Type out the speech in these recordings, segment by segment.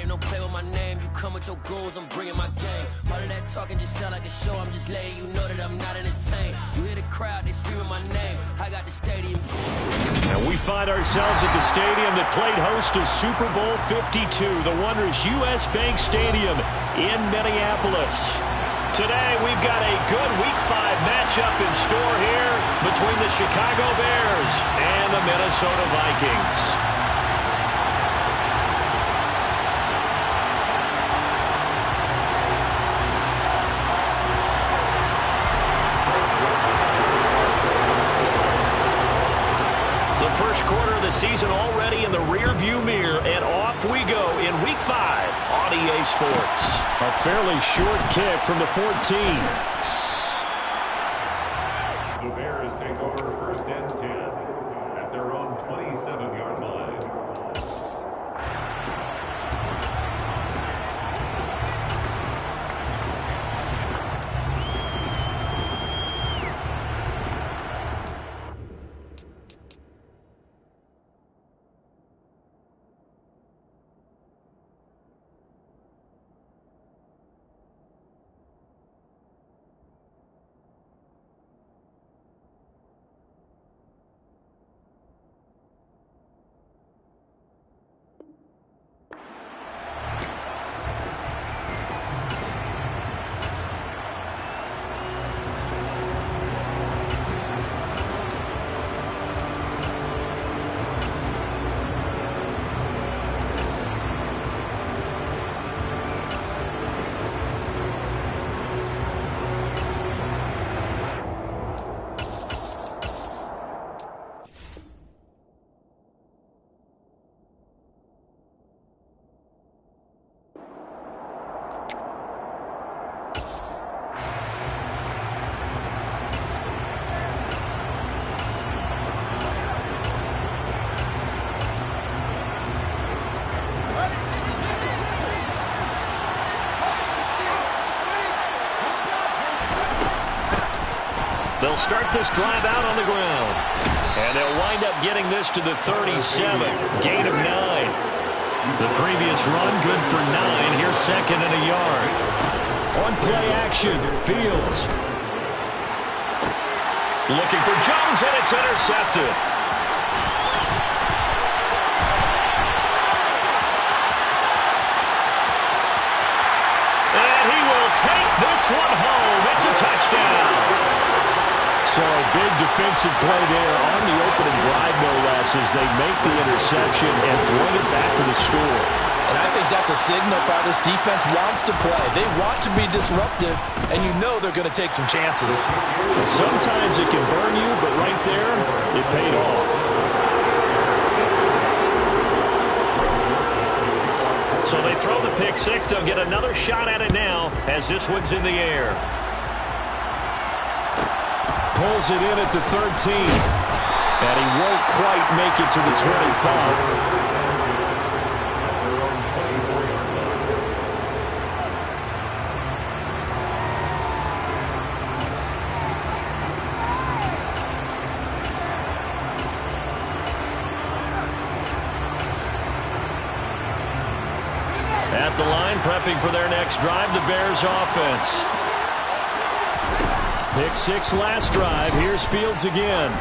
Don't play with my name, you come with your goons, I'm bringing my game. All of that talking just sound like a show, I'm just letting you know that I'm not entertained. You hear the crowd, they screaming my name, I got the stadium. And we find ourselves at the stadium that played host to Super Bowl 52, the wondrous U.S. Bank Stadium in Minneapolis. Today, we've got a good Week 5 matchup in store here between the Chicago Bears and the Minnesota Vikings. First quarter of the season already in the rear-view mirror, and off we go in Week 5 on EA Sports. A fairly short kick from the 14. The Bears take over first and 10 at their own 27-yard line. They'll start this drive out on the ground. And they'll wind up getting this to the 37. Gain of 9. The previous run good for 9. Here's second and a yard. On play action, Fields. Looking for Jones, and it's intercepted. And he will take this one home. It's a touchdown. So a big defensive play there on the opening drive, no less, as they make the interception and bring it back for the score. And I think that's a signal for how this defense wants to play. They want to be disruptive, and you know they're going to take some chances. Sometimes it can burn you, but right there, it paid off. So they throw the pick six. They'll get another shot at it now as this one's in the air. Pulls it in at the 13. And he won't quite make it to the 25. At the line, prepping for their next drive, the Bears offense. Pick six last drive. Here's Fields again.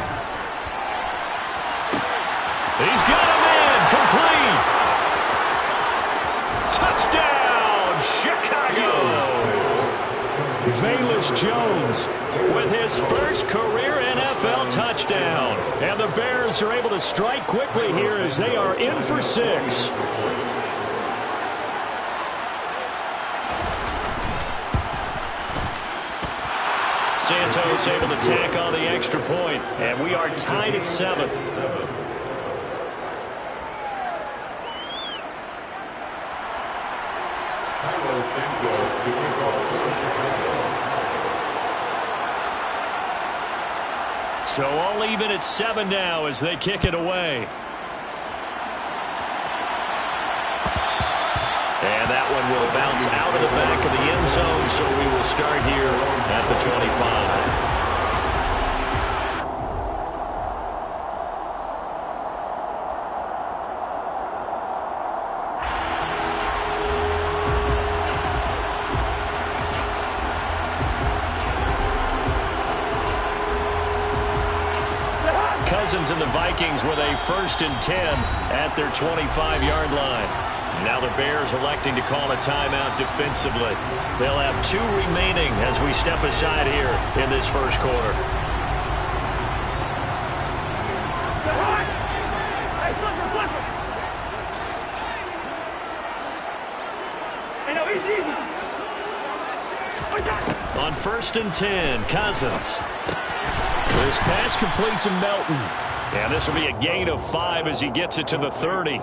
He's got him in. Complete. Touchdown, Chicago. Velus Jones with his first career NFL touchdown. And the Bears are able to strike quickly here as they are in for 6. Santos able to tack on the extra point, and we are tied at 7. So all even at 7 now as they kick it away. and will bounce out of the back of the end zone, so we will start here at the 25. Cousins and the Vikings with a 1st and 10 at their 25-yard line. Now the Bears electing to call a timeout defensively. They'll have 2 remaining as we step aside here in this first quarter. On 1st and 10, Cousins. This pass complete to Melton. And this will be a gain of 5 as he gets it to the 30.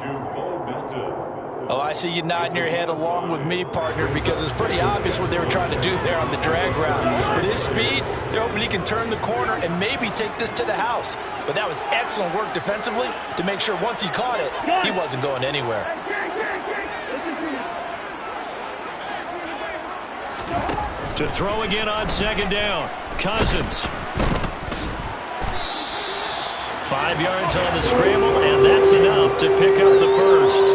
Oh, I see you nodding your head along with me, partner, because it's pretty obvious what they were trying to do there on the drag route. With his speed, they're hoping he can turn the corner and maybe take this to the house. But that was excellent work defensively to make sure once he caught it, he wasn't going anywhere. To throw again on 2nd down, Cousins. 5 yards on the scramble, and that's enough to pick up the first.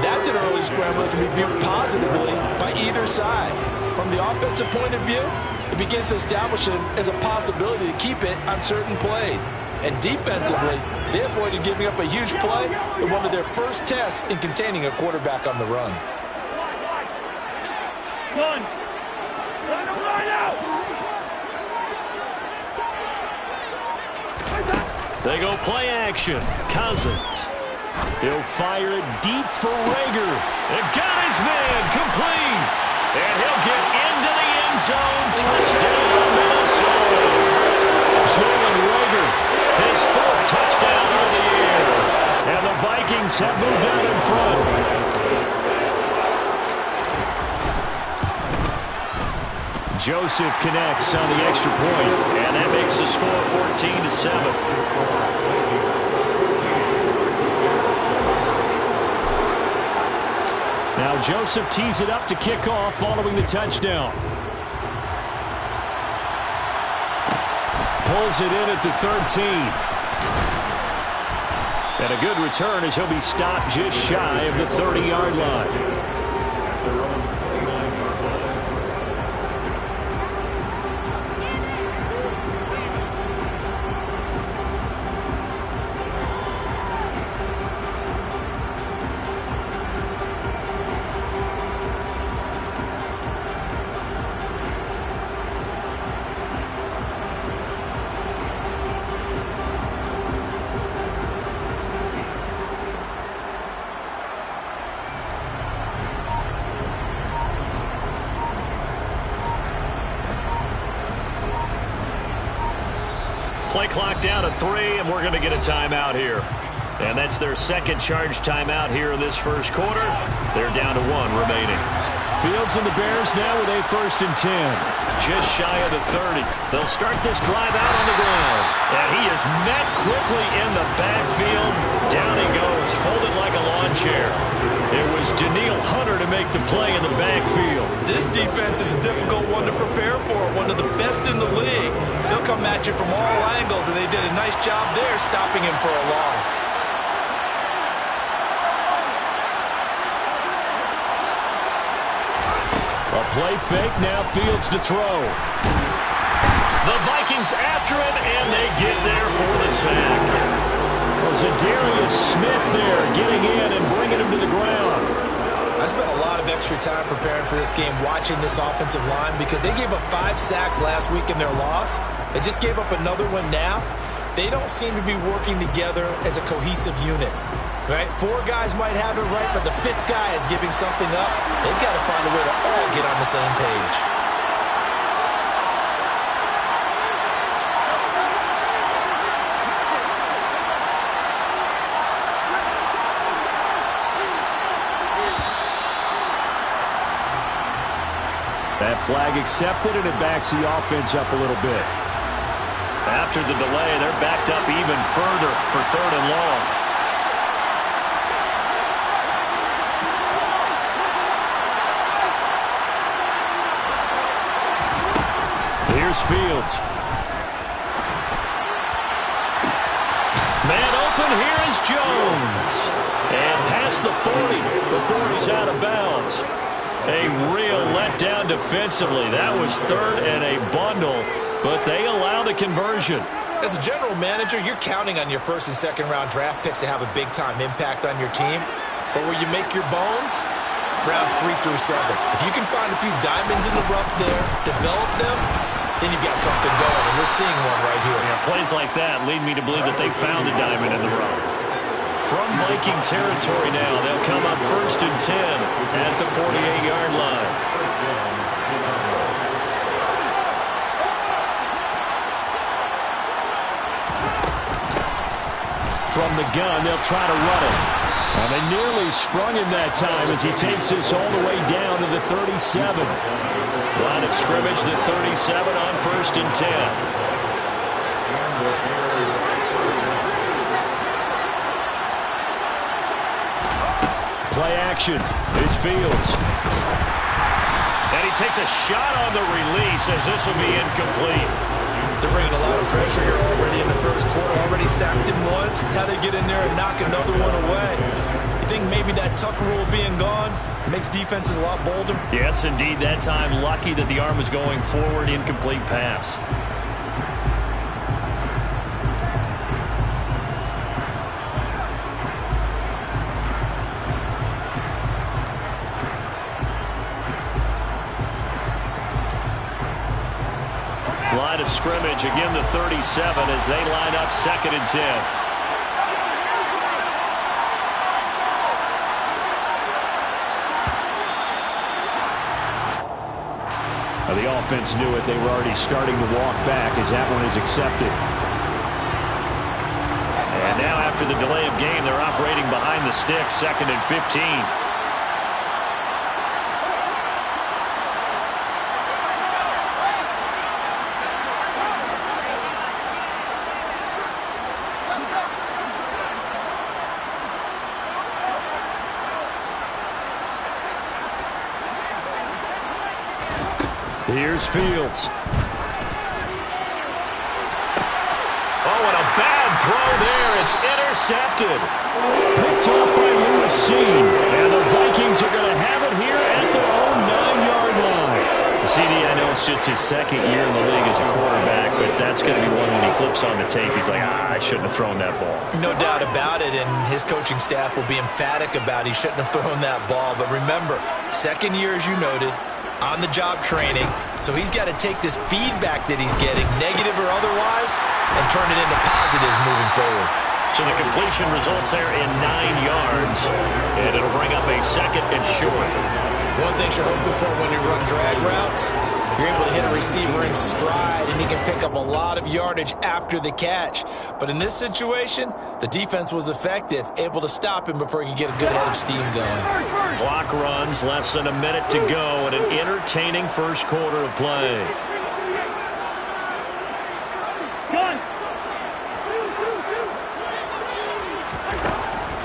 That's an early scramble that can be viewed positively by either side. From the offensive point of view, it begins to establish it as a possibility to keep it on certain plays. And defensively, they avoided giving up a huge play in one of their first tests in containing a quarterback on the run. They go play action. Cousins. He'll fire it deep for Rager. And got his man complete. And he'll get into the end zone. Touchdown, Minnesota. Jalen Rager, his 4th touchdown of the year. And the Vikings have moved out in front. Joseph connects on the extra point, and that makes the score 14-7. Now Joseph tees it up to kick off following the touchdown. Pulls it in at the 13. And a good return as he'll be stopped just shy of the 30-yard line. Play clock down to 3, and we're going to get a timeout here. And that's their 2nd charge timeout here in this first quarter. They're down to 1 remaining. Fields and the Bears now with a 1st and 10. Just shy of the 30. They'll start this drive out on the ground. And he is met quickly in the backfield. Down he goes, folded like a lawn chair. It was Daniil Hunter to make the play in the backfield. This defense is a difficult one to prepare for, one of the best in the league. They'll come at you from all angles, and they did a nice job there stopping him for a loss. A play fake, now Fields to throw. The Vikings after him, and they get there for the sack. Zadarius Smith there getting in and bringing him to the ground. I spent a lot of extra time preparing for this game watching this offensive line because they gave up 5 sacks last week in their loss. They just gave up another one now. They don't seem to be working together as a cohesive unit. Right? 4 guys might have it right, but the 5th guy is giving something up. They've got to find a way to all get on the same page. That flag accepted, and it backs the offense up a little bit. After the delay, they're backed up even further for 3rd and long. Here's Fields. Man open, here is Jones. And past the 40 before he's out of bounds. A real letdown defensively. That was third and a bundle, but they allow the conversion. As a general manager, you're counting on your first and second round draft picks to have a big-time impact on your team. But where you make your bones, rounds 3 through 7. If you can find a few diamonds in the rough there, develop them, then you've got something going, and we're seeing one right here. Yeah, plays like that lead me to believe that they found a diamond in the rough. From Viking territory now, they'll come up 1st and 10 at the 48-yard line. From the gun, they'll try to run it. And they nearly sprung him that time as he takes this all the way down to the 37. Line of scrimmage, the 37 on 1st and 10. Play action. It's Fields. And he takes a shot on the release as this will be incomplete. They're bringing a lot of pressure here already in the first quarter. Already sacked him once. How to get in there and knock another one away. You think maybe that Tucker rule being gone makes defenses a lot bolder? Yes, indeed. That time, lucky that the arm was going forward. Incomplete pass. Line of scrimmage, again the 37 as they line up 2nd and 10. The offense knew it. They were already starting to walk back as that one is accepted. And now after the delay of game, they're operating behind the sticks, 2nd and 15. Here's Fields. Oh, and a bad throw there. It's intercepted. Picked off by Lewis. And the Vikings are going to have it here at their own 9-yard line. CD, I know it's just his 2nd year in the league as a quarterback, but that's going to be one when he flips on the tape. He's like, I shouldn't have thrown that ball. No doubt about it, and his coaching staff will be emphatic about he shouldn't have thrown that ball. But remember, 2nd year, as you noted, on-the-job training, so he's got to take this feedback that he's getting, negative or otherwise, and turn it into positives moving forward. So the completion results there in 9 yards, and it'll bring up a 2nd and short. One thing you're hoping for when you run drag routes, you're able to hit a receiver in stride, and he can pick up a lot of yardage after the catch. But in this situation, the defense was effective, able to stop him before he could get a good head of steam going. Clock runs, less than a minute to go, and an entertaining first quarter of play.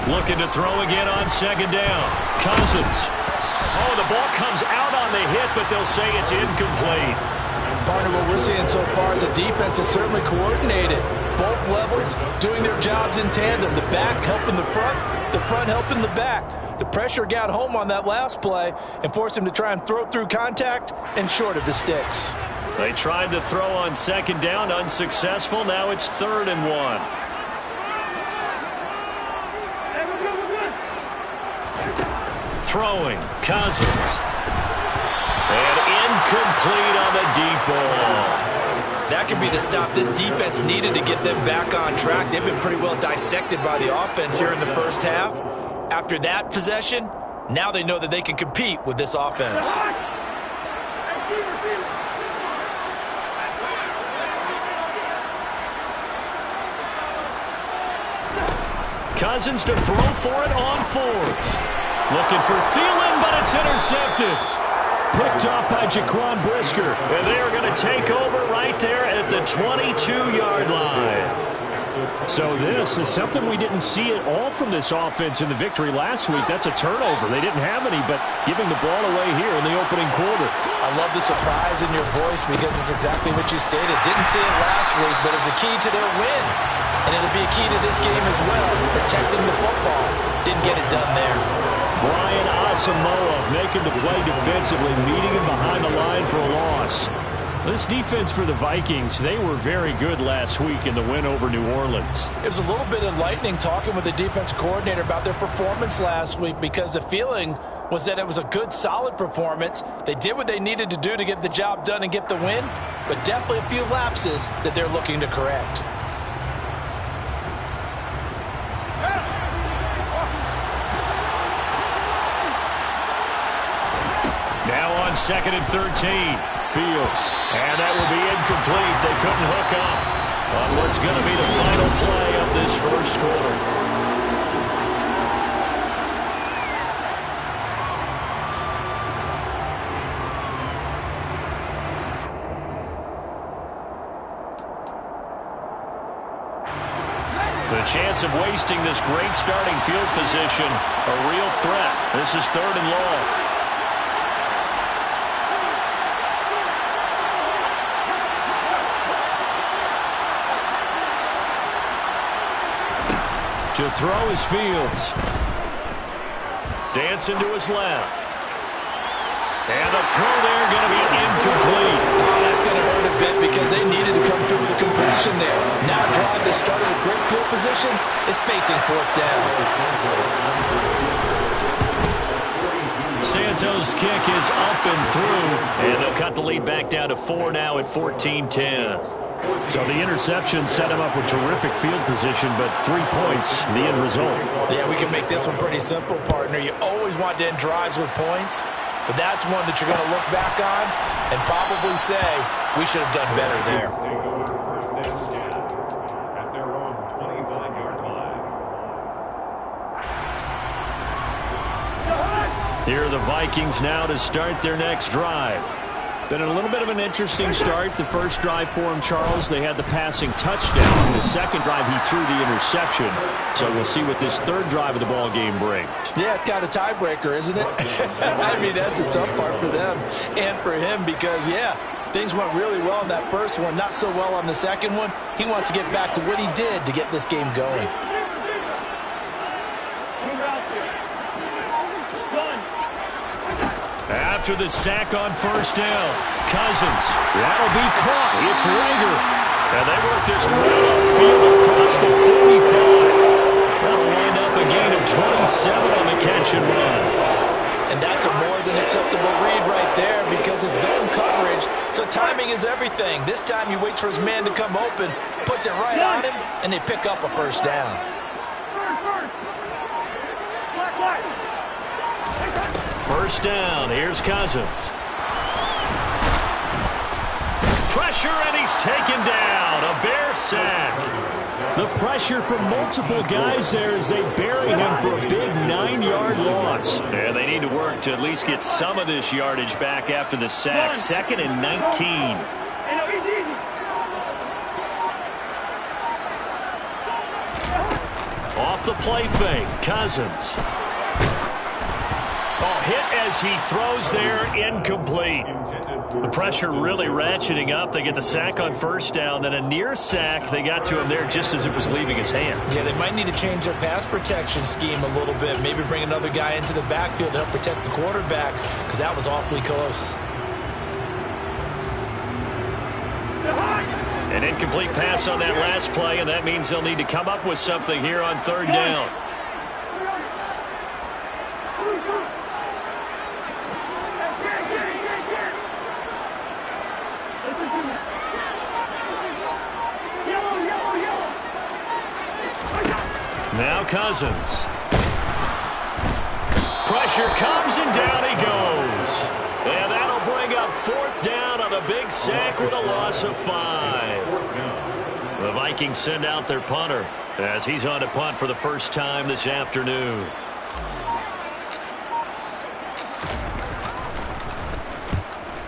Looking to throw again on 2nd down. Cousins. Oh, the ball comes out on the hit, but they'll say it's incomplete. Partner, what we're seeing so far is a defense that's certainly coordinated. Both levels doing their jobs in tandem. The back helping the front helping the back. The pressure got home on that last play and forced him to try and throw through contact and short of the sticks. They tried to throw on 2nd down, unsuccessful. Now it's 3rd and 1. Throwing, Cousins. And incomplete on the deep ball. That could be the stop this defense needed to get them back on track. They've been pretty well dissected by the offense here in the first half. After that possession, now they know that they can compete with this offense. Cousins to throw for it on 4th. Looking for Thielen, but it's intercepted. Picked off by Jaquan Brisker. And they are going to take over right there at the 22-yard line. So this is something we didn't see at all from this offense in the victory last week. That's a turnover. They didn't have any, but giving the ball away here in the opening quarter. I love the surprise in your voice because it's exactly what you stated. Didn't see it last week, but it's a key to their win. And it'll be a key to this game as well, protecting the football. Didn't get it done there. Brian Asamoah making the play defensively, meeting him behind the line for a loss. This defense for the Vikings, they were very good last week in the win over New Orleans. It was a little bit enlightening talking with the defense coordinator about their performance last week because the feeling was that it was a good, solid performance. They did what they needed to do to get the job done and get the win, but definitely a few lapses that they're looking to correct. Now on 2nd and 13. Fields. And that will be incomplete. They couldn't hook up on what's going to be the final play of this first quarter. The chance of wasting this great starting field position, a real threat. This is 3rd and long. To throw is Fields. Dancing to his left. And the throw there going to be incomplete. Oh, that's going to hurt a bit because they needed to come through with a completion there. Now a drive that started with great field position is facing 4th down. Santos' kick is up and through. And they'll cut the lead back down to 4 now at 14-10. So the interception set him up with terrific field position, but 3 points, the end result. Yeah, we can make this one pretty simple, partner. You always want to end drives with points, but that's one that you're going to look back on and probably say, we should have done better there. Take over first and 10 at their own 25-yard line. Here are the Vikings now to start their next drive. Been a little bit of an interesting start. The first drive for him, Charles, they had the passing touchdown. The second drive, he threw the interception. So we'll see what this third drive of the ball game brings. Yeah, it's kind of a tiebreaker, isn't it? I mean, that's the tough part for them and for him because, yeah, things went really well in that first one, not so well on the second one. He wants to get back to what he did to get this game going. After the sack on first down, Cousins. That'll be caught. It's Rager. And they work this right upfield across the 45. That'll wind up a gain of 27 on the catch and run. And that's a more than acceptable read right there because it's zone coverage, so timing is everything. This time he waits for his man to come open, puts it right on him, and they pick up a first down. First down, here's Cousins. Pressure, and he's taken down. A Bear sack. The pressure from multiple guys there as they bury him for a big 9-yard loss. And they need to work to at least get some of this yardage back after the sack. 2nd and 19. Off the play fake, Cousins. Oh, hit as he throws there, incomplete. The pressure really ratcheting up. They get the sack on first down, then a near sack. They got to him there just as it was leaving his hand. Yeah, they might need to change their pass protection scheme a little bit. Maybe bring another guy into the backfield to help protect the quarterback because that was awfully close. An incomplete pass on that last play, and that means they'll need to come up with something here on third down. Now Cousins. Pressure comes and down he goes. And that'll bring up fourth down on the big sack with a loss of 5. The Vikings send out their punter as he's on to punt for the first time this afternoon.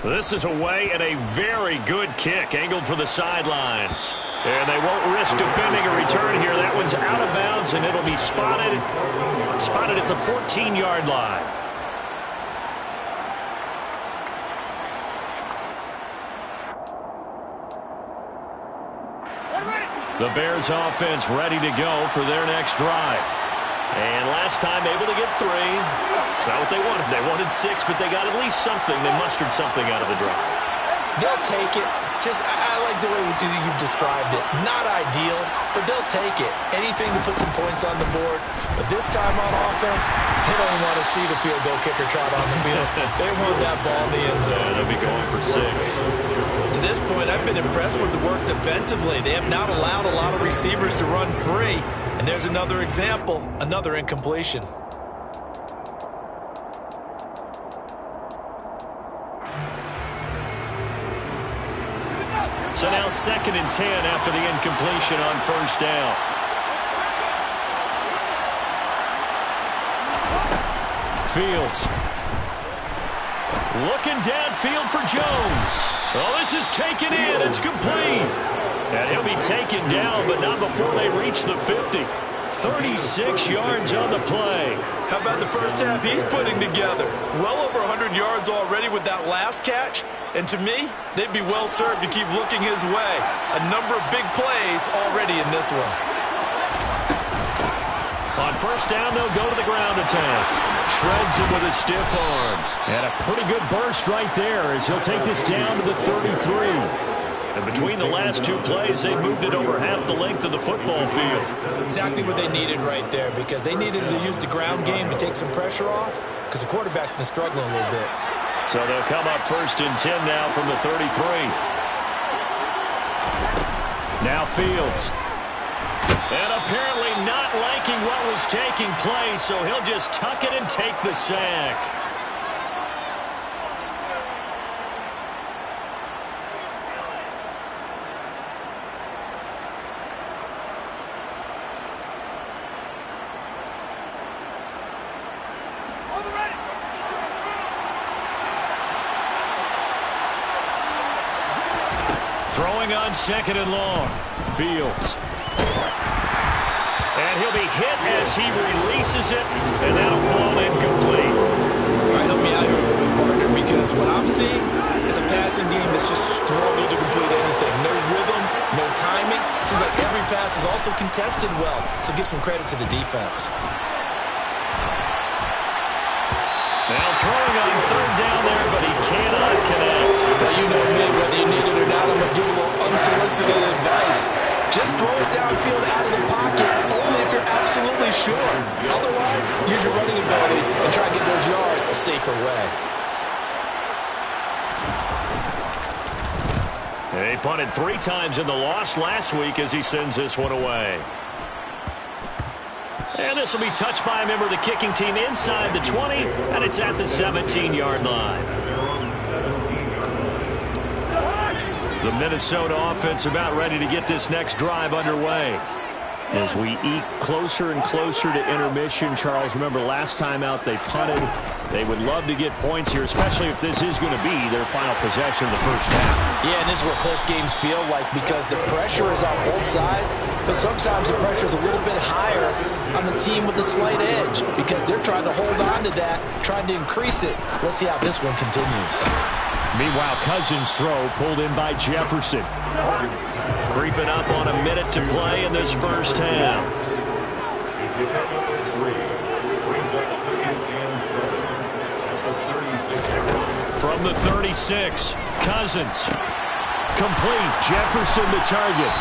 This is away and a very good kick angled for the sidelines. And they won't risk defending a return here. That one's out of bounds, and it'll be spotted at the 14-yard line. The Bears offense ready to go for their next drive. And last time able to get 3. It's not what they wanted. They wanted 6, but they got at least something. They mustered something out of the drive. They'll take it. I like the way you've described it. Not ideal, but they'll take it. Anything to put some points on the board. But this time on offense, they don't want to see the field goal kicker trot on the field. They want that ball in the end zone. Yeah, they'll be going for 6. To this point, I've been impressed with the work defensively. They have not allowed a lot of receivers to run free. And there's another example, another incompletion. So now 2nd and 10 after the incompletion on first down. Fields. Looking downfield for Jones. Oh, this is taken in. It's complete. And he'll be taken down, but not before they reach the 50. 36 yards on the play. How about the first half he's putting together? Well over 100 yards already with that last catch. And to me, they'd be well served to keep looking his way. A number of big plays already in this one. On first down, they'll go to the ground attack. Shreds him with a stiff arm. And a pretty good burst right there as he'll take this down to the 33. And between the last 2 plays, they moved it over half the length of the football field. Exactly what they needed right there, because they needed to use the ground game to take some pressure off, because the quarterback's been struggling a little bit. So they'll come up 1st and 10 now from the 33. Now Fields. And apparently not liking what was taking place, so he'll just tuck it and take the sack. Throwing on 2nd and long. Fields. And he'll be hit as he releases it, and that'll fall incomplete. All right, help me out here a little bit, partner, because what I'm seeing is a passing game that's just struggled to complete anything. No rhythm, no timing. Seems like every pass is also contested well, so give some credit to the defense. Now throwing on 3rd down there, but he cannot connect. Well, you know me, whether you need it or not, I'm going to give a little unsolicited advice. Just throw it downfield out of the pocket, only if you're absolutely sure. Otherwise, use your running ability and try to get those yards a safer way. He punted 3 times in the loss last week as he sends this one away. And this will be touched by a member of the kicking team inside the 20, and it's at the 17-yard line. The Minnesota offense about ready to get this next drive underway. As we eke closer and closer to intermission, Charles, remember last time out they punted. They would love to get points here, especially if this is going to be their final possession of the first half. Yeah, and this is what close games feel like, because the pressure is on both sides, but sometimes the pressure is a little bit higher on the team with the slight edge, because they're trying to hold on to that, trying to increase it. Let's see how this one continues. Meanwhile, Cousins' throw pulled in by Jefferson. Creeping up on a minute to play in this first half. From the 36, Cousins. Complete. Jefferson the target.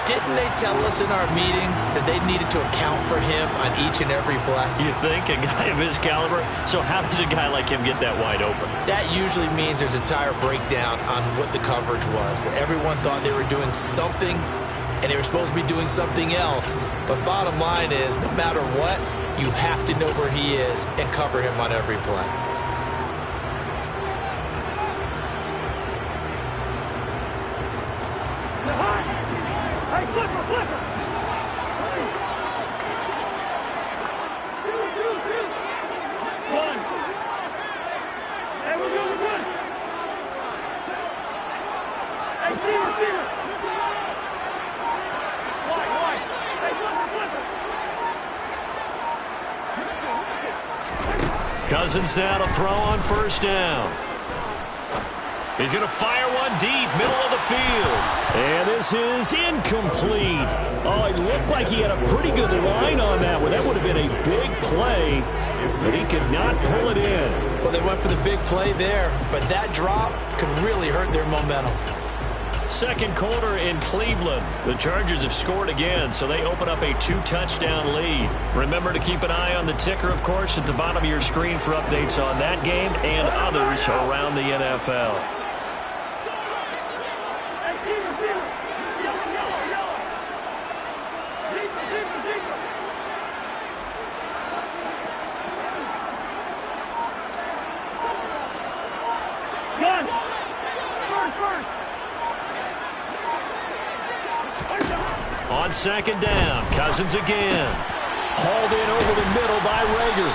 Didn't they tell us in our meetings that they needed to account for him on each and every play? You think? A guy of his caliber? So how does a guy like him get that wide open? That usually means there's a entire breakdown on what the coverage was. That everyone thought they were doing something, and they were supposed to be doing something else. But bottom line is, no matter what, you have to know where he is and cover him on every play. Cousins now to throw on first down. He's going to fire one deep, middle of the field. And this is incomplete. Oh, it looked like he had a pretty good line on that one. That would have been a big play, but he could not pull it in. Well, they went for the big play there, but that drop could really hurt their momentum. Second quarter in Cleveland. The Chargers have scored again, so they open up a 2-touchdown lead. Remember to keep an eye on the ticker, of course, at the bottom of your screen for updates on that game and others around the NFL. On second down, Cousins again. Hauled in over the middle by Rager.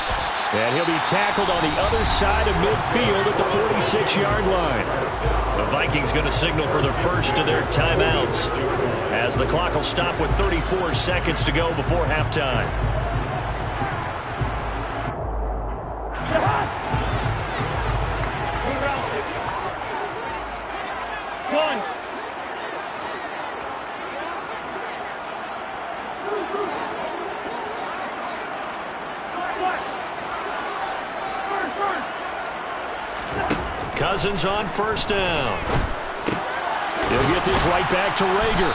And he'll be tackled on the other side of midfield at the 46-yard line. The Vikings going to signal for their first of their timeouts, as the clock will stop with 34 seconds to go before halftime. Cousins on first down. He'll get this right back to Rager.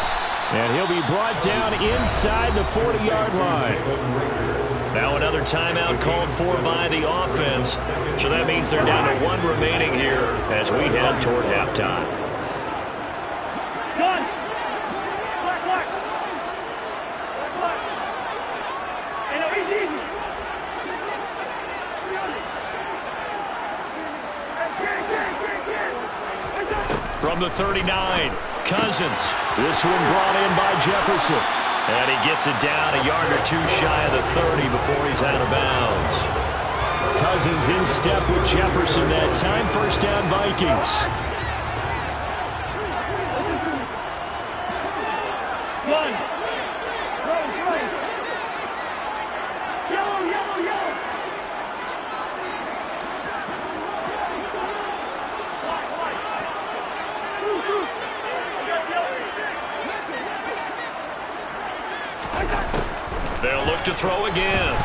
And he'll be brought down inside the 40-yard line. Now another timeout called for by the offense. So that means they're down to one remaining here as we head toward halftime. From the 39, Cousins. This one brought in by Jefferson. And he gets it down a yard or two shy of the 30 before he's out of bounds. Cousins in step with Jefferson that time. First down, Vikings. They'll look to throw again.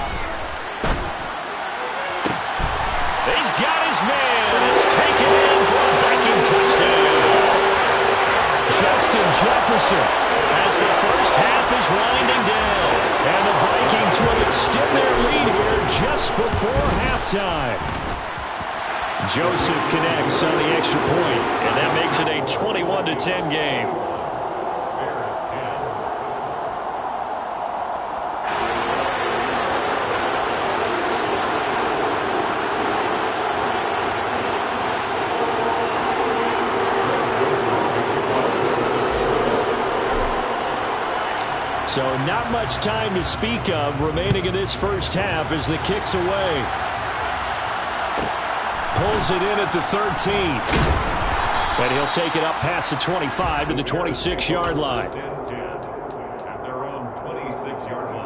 He's got his man. It's taken in for a Viking touchdown. Justin Jefferson as the first half is winding down. And the Vikings will extend their lead here just before halftime. Joseph connects on the extra point, and that makes it a 21-10 game. So not much time to speak of remaining in this first half as the kick's away. Pulls it in at the 13. And he'll take it up past the 25 to the 26-yard line. At their own 26-yard line.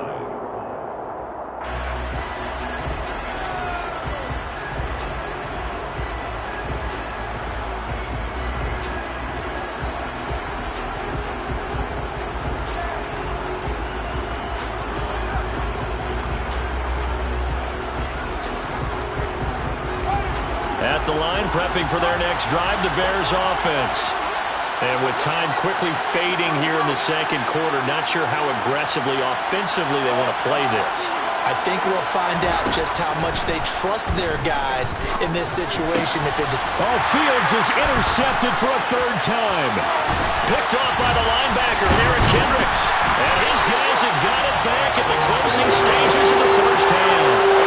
At the line, prepping for their next drive, the Bears offense. And with time quickly fading here in the second quarter, not sure how aggressively, offensively they want to play this. I think we'll find out just how much they trust their guys in this situation. If they just... Oh, Fields is intercepted for a third time. Picked off by the linebacker, Eric Kendricks. And his guys have got it back at the closing stages of the first half.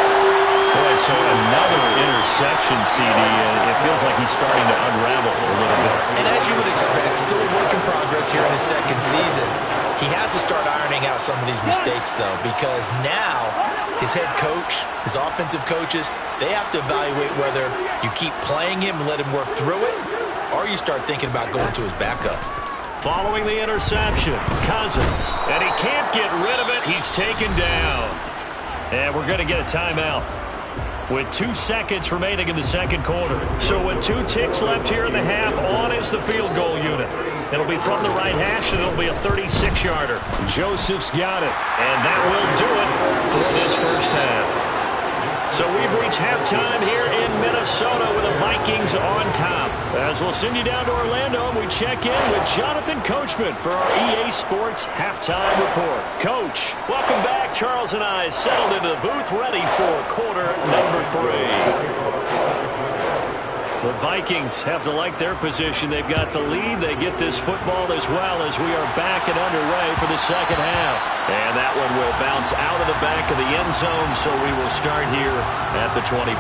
Boy, so another interception, CD, and it feels like he's starting to unravel a little bit. And as you would expect, still a work in progress here in his second season. He has to start ironing out some of these mistakes, though, because now his head coach, his offensive coaches, they have to evaluate whether you keep playing him and let him work through it, or you start thinking about going to his backup. Following the interception, Cousins, and he can't get rid of it. He's taken down. And we're going to get a timeout. with 2 seconds remaining in the second quarter. So with 2 ticks left here in the half, on is the field goal unit. It'll be from the right hash, and it'll be a 36-yarder. Joseph's got it, and that will do it for this first half. So we've reached halftime here in Minnesota with the Vikings on top. As we'll send you down to Orlando, and we check in with Jonathan Coachman for our EA Sports Halftime Report. Coach, welcome back. Charles and I settled into the booth ready for quarter number 3. The Vikings have to like their position. They've got the lead. They get this football as well as we are back and underway for the second half. And that one will bounce out of the back of the end zone, so we will start here at the 25.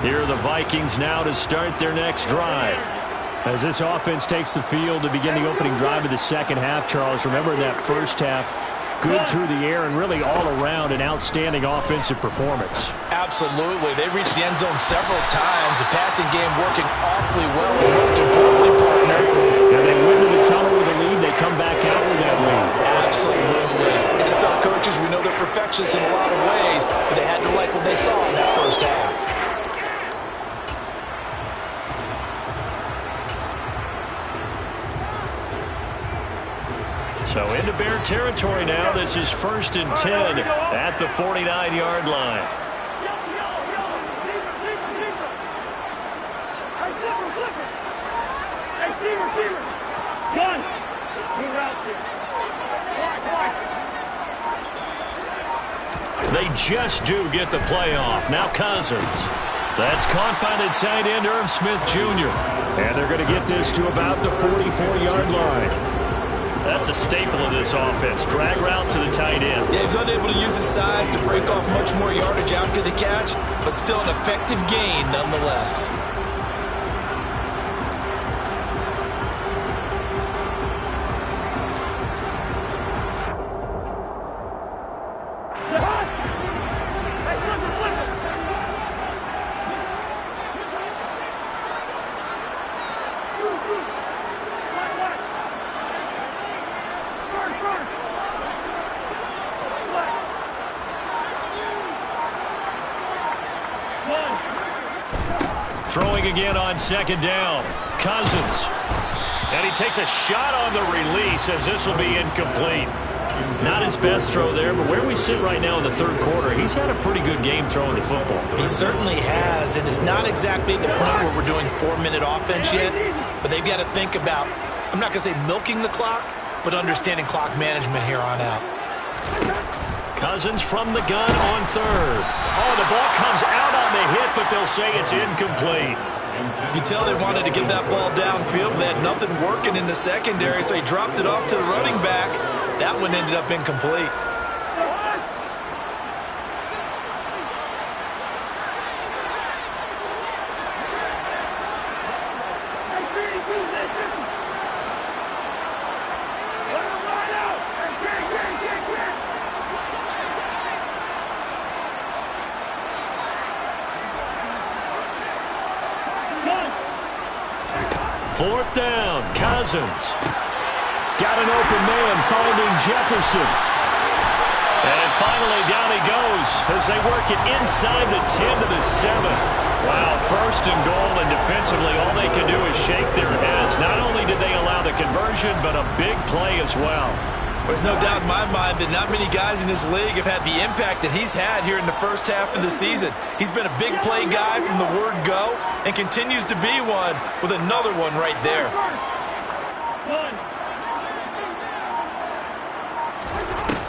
Here are the Vikings now to start their next drive. As this offense takes the field to begin the opening drive of the second half, Charles, remember in that first half, good through the air and really all around an outstanding offensive performance. Absolutely. They reached the end zone several times. The passing game working awfully well. And most importantly, partner, and they went to the tunnel with a lead. They come back out with that lead. Absolutely. NFL coaches, we know they're perfectionists in a lot of ways, but they had to like what they saw in that first half. So into Bear territory now. This is 1st and 10 at the 49-yard line. They just do get the playoff. Now Cousins. That's caught by the tight end, Irv Smith Jr. And they're going to get this to about the 44-yard line. That's a staple of this offense. Drag route to the tight end. Yeah, he's unable to use his size to break off much more yardage after the catch, but still an effective gain nonetheless. Throwing again on 2nd down. Cousins. And he takes a shot on the release as this will be incomplete. Not his best throw there, but where we sit right now in the 3rd quarter, he's had a pretty good game throwing the football. He certainly has, and it's not exactly the point where we're doing 4-minute offense yet, but they've got to think about, I'm not going to say milking the clock, but understanding clock management here on out. Cousins from the gun on 3rd. Oh, the ball comes out on the hit, but they'll say it's incomplete. You can tell they wanted to get that ball downfield, but they had nothing working in the secondary, so he dropped it off to the running back. That one ended up incomplete. Fourth down, Cousins. Got an open man finding Jefferson. And finally down he goes as they work it inside the 10 to the 7. Wow, 1st and goal, and defensively all they can do is shake their heads. Not only did they allow the conversion, but a big play as well. There's no doubt in my mind that not many guys in this league have had the impact that he's had here in the first half of the season. He's been a big play guy from the word go and continues to be one with another one right there.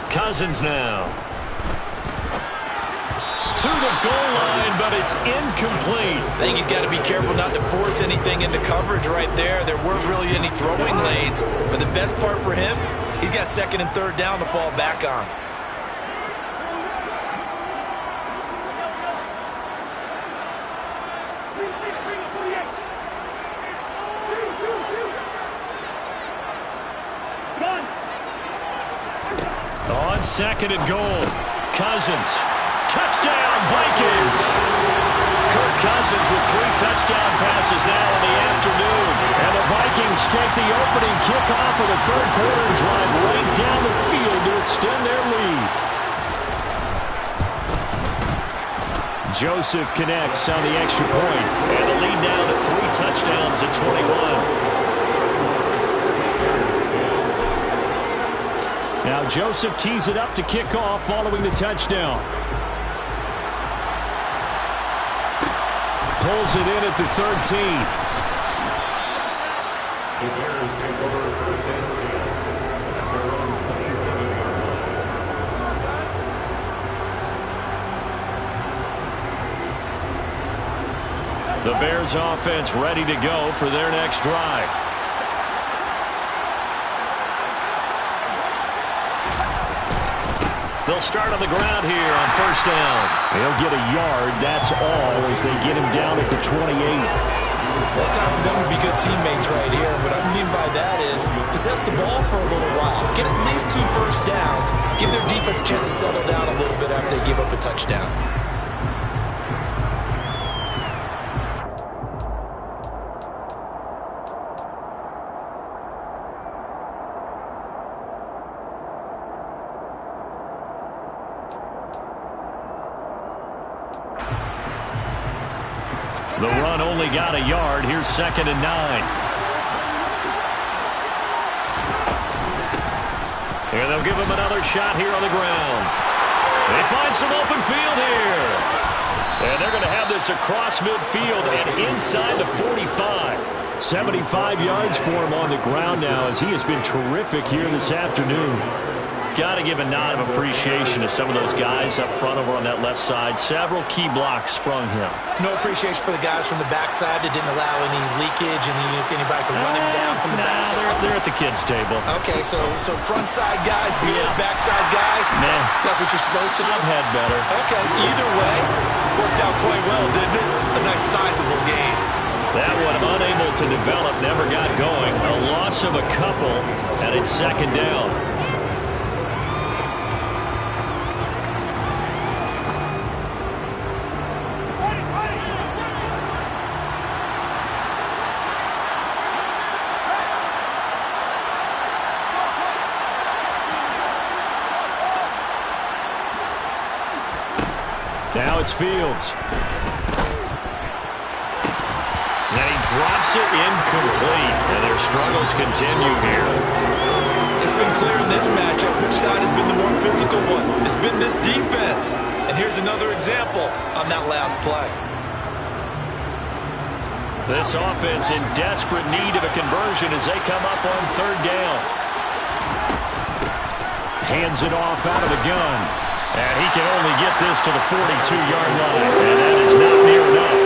Cousins now. To the goal line, but it's incomplete. I think he's got to be careful not to force anything into coverage right there. There weren't really any throwing lanes, but the best part for him, he's got 2nd and 3rd down to fall back on. On 2nd and goal, Cousins. Touchdown, Vikings! Kirk Cousins with 3 touchdown passes now in the afternoon. And the Vikings take the opening kickoff of the 3rd quarter and drive right down the field to extend their lead. Joseph connects on the extra point. And the lead now to 3 touchdowns at 21. Now Joseph tees it up to kick off following the touchdown. Pulls it in at the 13. The Bears take over first and 10 at their own 27-yard line. The Bears offense ready to go for their next drive. They'll start on the ground here on first down. They'll get a yard, that's all, as they get him down at the 28. Well, it's time for them to be good teammates right here. What I mean by that is possess the ball for a little while. Get at least 2 first downs. Give their defense a chance to settle down a little bit after they give up a touchdown. The run only got a yard. Here's 2nd and 9. And they'll give him another shot here on the ground. They find some open field here. And they're going to have this across midfield and inside the 45. 75 yards for him on the ground now, as he has been terrific here this afternoon. Got to give a nod of appreciation to some of those guys up front over on that left side. Several key blocks sprung him. No appreciation for the guys from the backside that didn't allow any leakage and anybody could run him down from the backside. They're at the kids' table. Okay, so front side guys good, backside guys, that's what you're supposed to do? I've had better. Okay, either way, worked out quite well, didn't it? A nice sizable game. That one unable to develop, never got going. A loss of a couple, and it's 2nd down. Now it's Fields. And he drops it incomplete. And their struggles continue here. It's been clear in this matchup which side has been the more physical one. It's been this defense. And here's another example on that last play. This offense in desperate need of a conversion as they come up on 3rd down. Hands it off out of the gun. And he can only get this to the 42-yard line. And that is not near enough.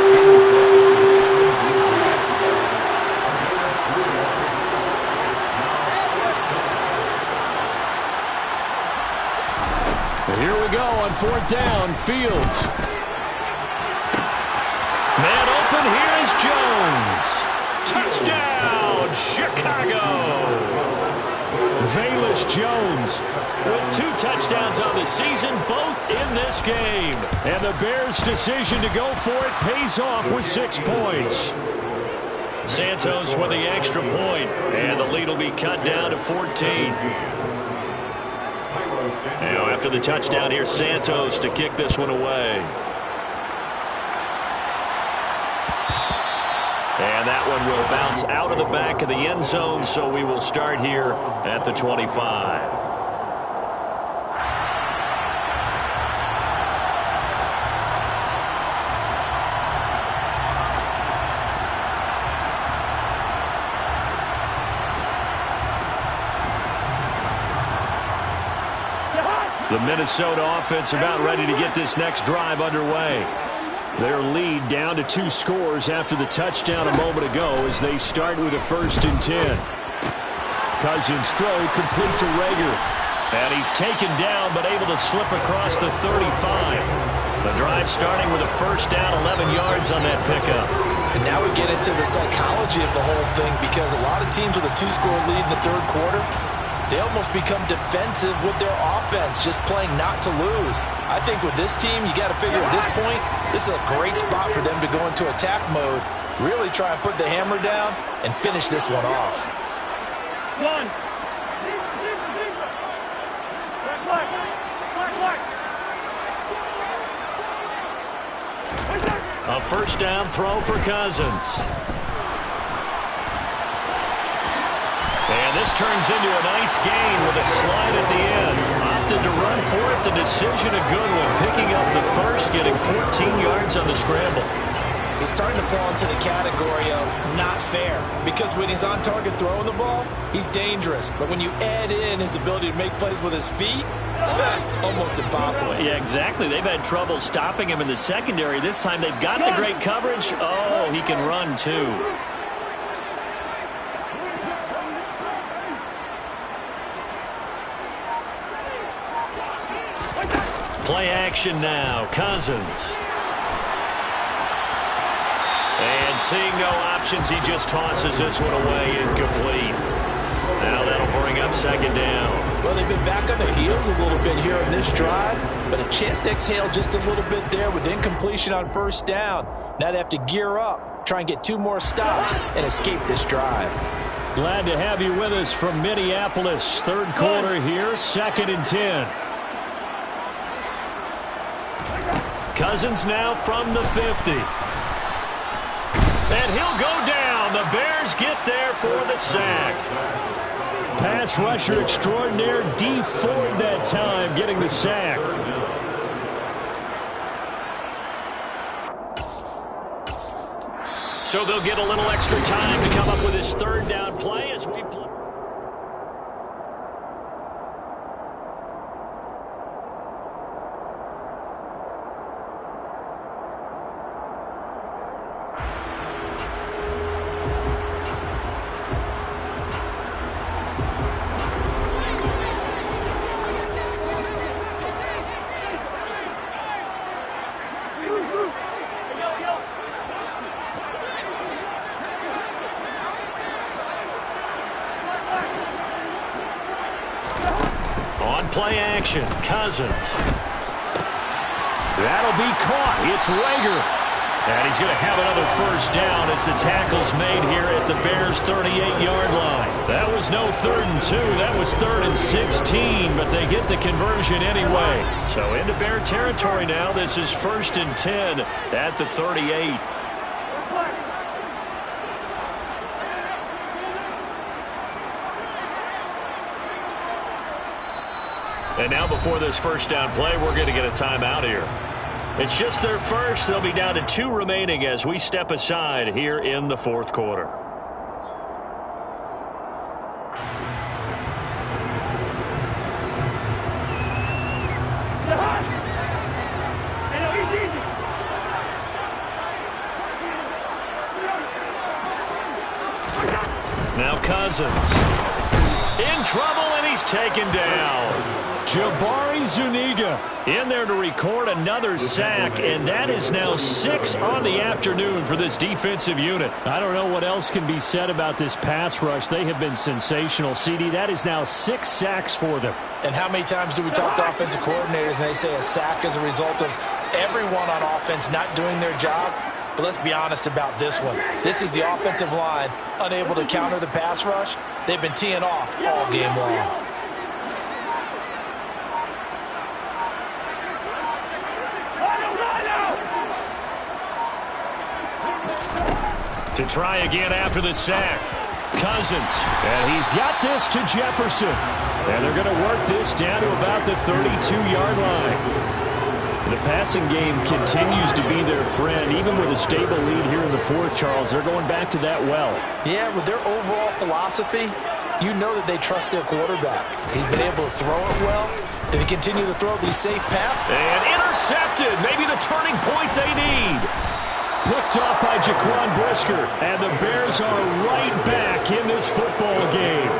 Here we go on 4th down. Fields. Man open, here is Jones. Touchdown, Chicago. Velus Jones with 2 touchdowns on the season, both in this game. And the Bears' decision to go for it pays off with 6 points. Santos with the extra point, and the lead will be cut down to 14. Now after the touchdown, here's Santos to kick this one away. And that one will bounce out of the back of the end zone, so we will start here at the 25. The Minnesota offense about ready to get this next drive underway. Their lead down to 2 scores after the touchdown a moment ago as they start with a 1st and 10. Cousins throw complete to Rager. And he's taken down but able to slip across the 35. The drive starting with a 1st down, 11 yards on that pickup. And now we get into the psychology of the whole thing, because a lot of teams with a 2-score lead in the 3rd quarter, they almost become defensive with their offense, just playing not to lose. I think with this team, you got to figure at this point, this is a great spot for them to go into attack mode, really try and put the hammer down and finish this one off. A first down throw for Cousins. And this turns into a nice gain with a slide at the end. Opted to run for it. The decision a good one. Picking up the first, getting 14 yards on the scramble. He's starting to fall into the category of not fair. Because when he's on target throwing the ball, he's dangerous. But when you add in his ability to make plays with his feet, almost impossible. Yeah, exactly. They've had trouble stopping him in the secondary. This time they've got the great coverage. Oh, he can run too. Play action now. Cousins. And seeing no options, he just tosses this one away, incomplete. Now that'll bring up second down. Well, they've been back on their heels a little bit here in this drive, but a chance to exhale just a little bit there with incompletion on first down. Now they have to gear up, try and get 2 more stops, and escape this drive. Glad to have you with us from Minneapolis. Third quarter here, 2nd and 10. Cousins now from the 50. And he'll go down. The Bears get there for the sack. Pass rusher extraordinaire, D Ford that time, getting the sack. So they'll get a little extra time to come up with his third down play as we play. Play action. Cousins. That'll be caught. It's Rager. And he's going to have another first down as the tackle's made here at the Bears' 38-yard line. That was no 3rd and 2. That was 3rd and 16, but they get the conversion anyway. So into Bear territory now. This is 1st and 10 at the 38. And now before this first down play, we're going to get a timeout here. It's just their first. They'll be down to 2 remaining as we step aside here in the 4th quarter. Now Cousins. In trouble, and he's taken down. Jabari Zuniga in there to record another sack, and that is now 6 on the afternoon for this defensive unit. I don't know what else can be said about this pass rush. They have been sensational, CD. That is now 6 sacks for them. And how many times do we talk to offensive coordinators and they say a sack is a result of everyone on offense not doing their job? But let's be honest about this one. This is the offensive line unable to counter the pass rush. They've been teeing off all game long. To try again after the sack. Cousins. And he's got this to Jefferson. And they're going to work this down to about the 32-yard line. The passing game continues to be their friend. Even with a stable lead here in the 4th, Charles, they're going back to that well. Yeah, with their overall philosophy, you know that they trust their quarterback. He's been able to throw it well. If he continue to throw these safe paths. And intercepted. Maybe the turning point they need. Picked off by Jaquan Brisker. And the Bears are right back in this football game.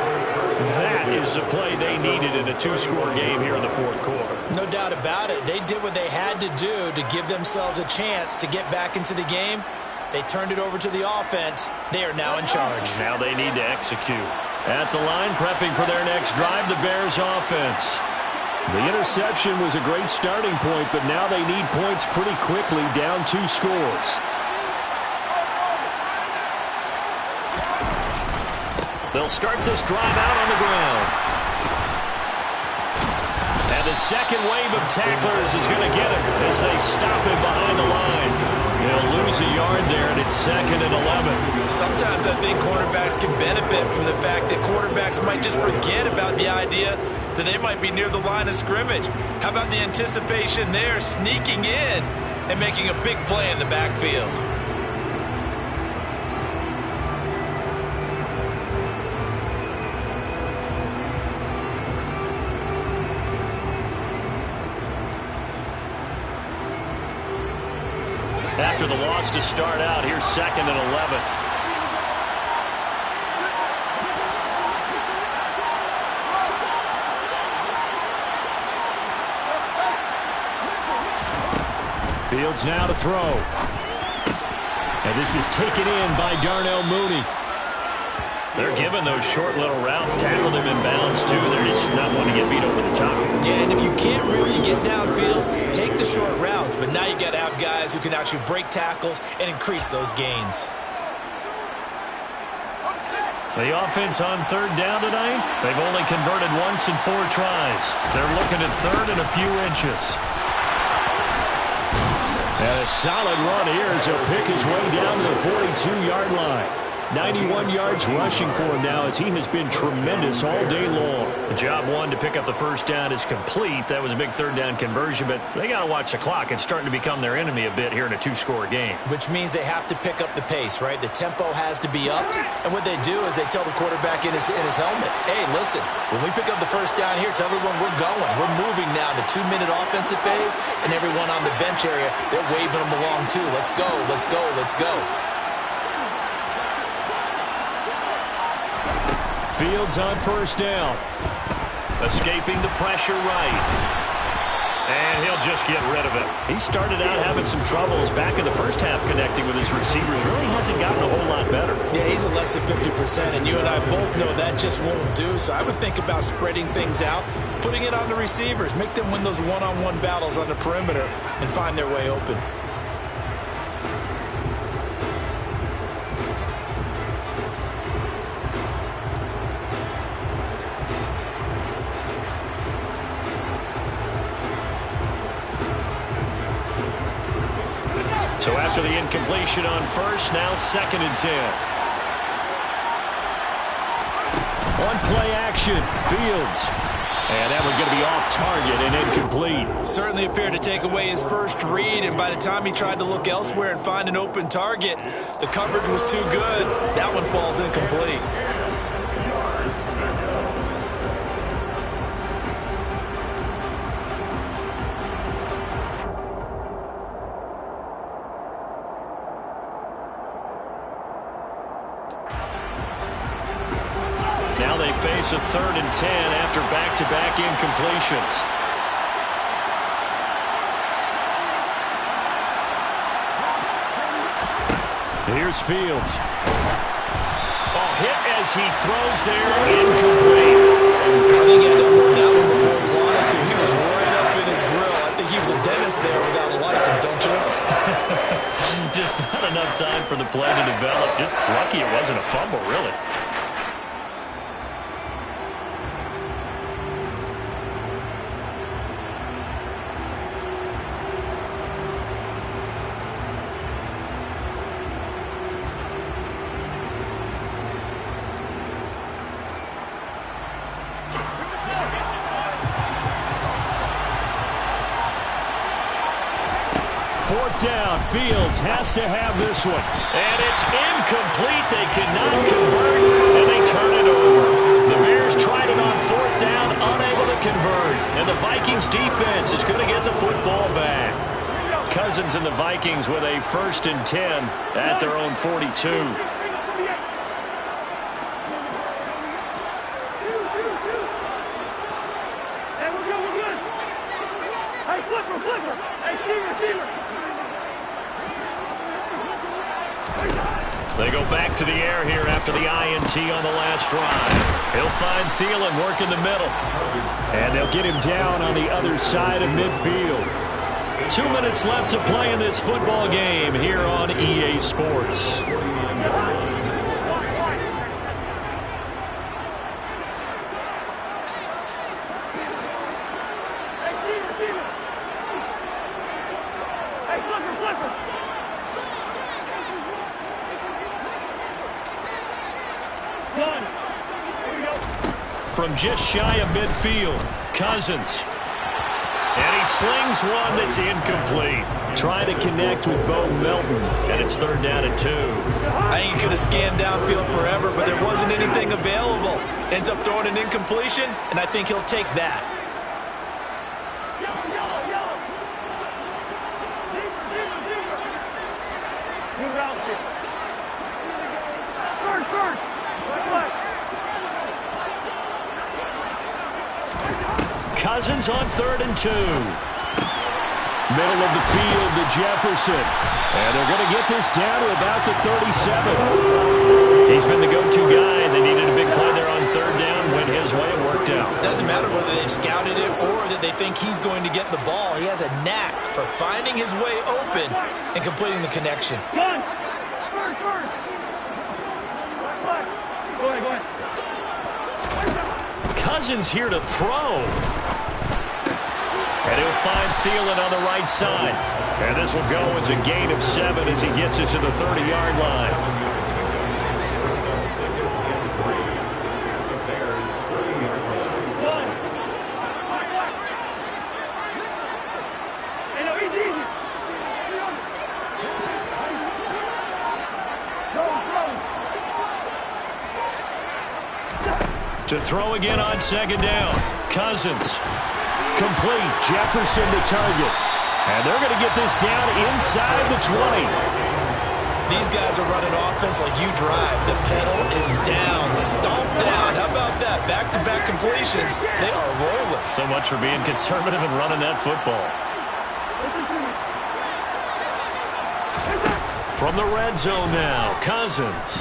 That is the play they needed in a 2-score game here in the 4th quarter. No doubt about it. They did what they had to do to give themselves a chance to get back into the game. They turned it over to the offense. They are now in charge. Now they need to execute. At the line, prepping for their next drive, the Bears offense. The interception was a great starting point, but now they need points pretty quickly, down 2 scores. They'll start this drive out on the ground. And second wave of tacklers is going to get him as they stop him behind the line. They'll lose a yard there, and it's 2nd and 11. Sometimes I think cornerbacks can benefit from the fact that quarterbacks might just forget about the idea that they might be near the line of scrimmage. How about the anticipation there, sneaking in and making a big play in the backfield? After the loss to start out, here's 2nd and 11. Fields now to throw. And this is taken in by Darnell Mooney. They're giving those short little routes, tackle them in bounds, too. They're just not wanting to get beat over the top. Yeah, and if you can't really get downfield, take the short routes. But now you got to have guys who can actually break tackles and increase those gains. The offense on 3rd down tonight, they've only converted once in 4 tries. They're looking at 3rd and a few inches. And a solid run here as he'll pick his way down to the 42-yard line. 91 yards rushing for him now as he has been tremendous all day long. Job 1 to pick up the first down is complete. That was a big 3rd down conversion, but they got to watch the clock. It's starting to become their enemy a bit here in a 2-score game. Which means they have to pick up the pace, right? The tempo has to be upped, and what they do is they tell the quarterback in his helmet, hey, listen, when we pick up the first down here, tell everyone we're going. We're moving now to 2-minute offensive phase, and everyone on the bench area, they're waving them along too. Let's go, let's go, let's go. Fields on 1st down. Escaping the pressure right. And he'll just get rid of it. He started out having some troubles back in the first half connecting with his receivers. Really hasn't gotten a whole lot better. Yeah, he's at less than 50%, and you and I both know that just won't do. So I would think about spreading things out, putting it on the receivers, make them win those one-on-one battles on the perimeter and find their way open. So after the incompletion on 1st, now 2nd and 10. On play action, Fields. And that one's going to be off target and incomplete. Certainly appeared to take away his first read, and by the time he tried to look elsewhere and find an open target, the coverage was too good. That one falls incomplete. Now they face a 3rd and 10 after back-to-back incompletions. Here's Fields. Oh, hit as he throws there, incomplete. I think he had to hold that one before he wanted to. He was right up in his grill. I think he was a dentist there without a license, don't you? Just not enough time for the play to develop. Just lucky it wasn't a fumble, really. Down. Fields has to have this one. And it's incomplete. They cannot convert, and they turn it over. The Bears tried it on 4th down, unable to convert. And the Vikings defense is going to get the football back. Cousins and the Vikings with a 1st and 10 at their own 42. They go back to the air here after the INT on the last drive. He'll find Thielen working the middle. And they'll get him down on the other side of midfield. 2 minutes left to play in this football game here on EA Sports. from just shy of midfield. Cousins. And he slings one that's incomplete. Trying to connect with Bo Melton, and it's 3rd down and 2. I think he could have scanned downfield forever, but there wasn't anything available. Ends up throwing an incompletion, and I think he'll take that. Cousins on 3rd and 2. Middle of the field to Jefferson. And they're going to get this down to about the 37. He's been the go-to guy, and they needed a big play there on 3rd down. Went his way and worked out. Doesn't matter whether they scouted it or that they think he's going to get the ball. He has a knack for finding his way open and completing the connection. Go ahead. Cousins here to throw. And he'll find Thielen on the right side. And this will go as a gain of 7 as he gets it to the 30-yard line. To throw again on 2nd down. Cousins. Complete. Jefferson the target. And they're going to get this down inside the 20. These guys are running offense like you drive. The pedal is down. Stomp down. How about that? Back-to-back completions. They are rolling. So much for being conservative and running that football. From the red zone now. Cousins.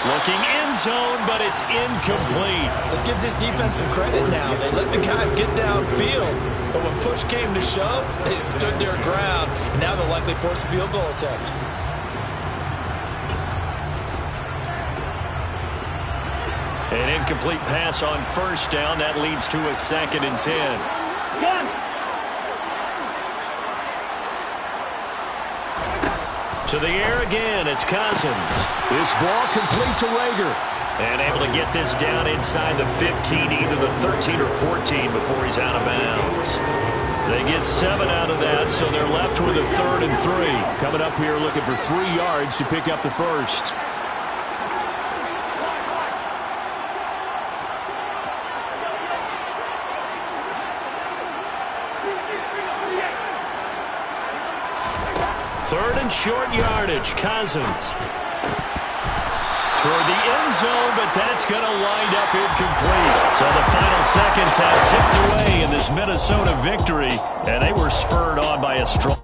Looking end zone, but it's incomplete. Let's give this defense some credit now. They let the guys get downfield, but when push came to shove, they stood their ground. Now they'll likely force a field goal attempt. An incomplete pass on 1st down. That leads to a 2nd and 10. Gun. To the air again, it's Cousins. This ball complete to Rager. And able to get this down inside the 15, either the 13 or 14 before he's out of bounds. They get 7 out of that, so they're left with a 3rd and 3. Coming up here looking for 3 yards to pick up the first. Third and short yardage. Cousins. Toward the end zone, but that's going to wind up incomplete. So the final seconds have ticked away in this Minnesota victory, and they were spurred on by a strong...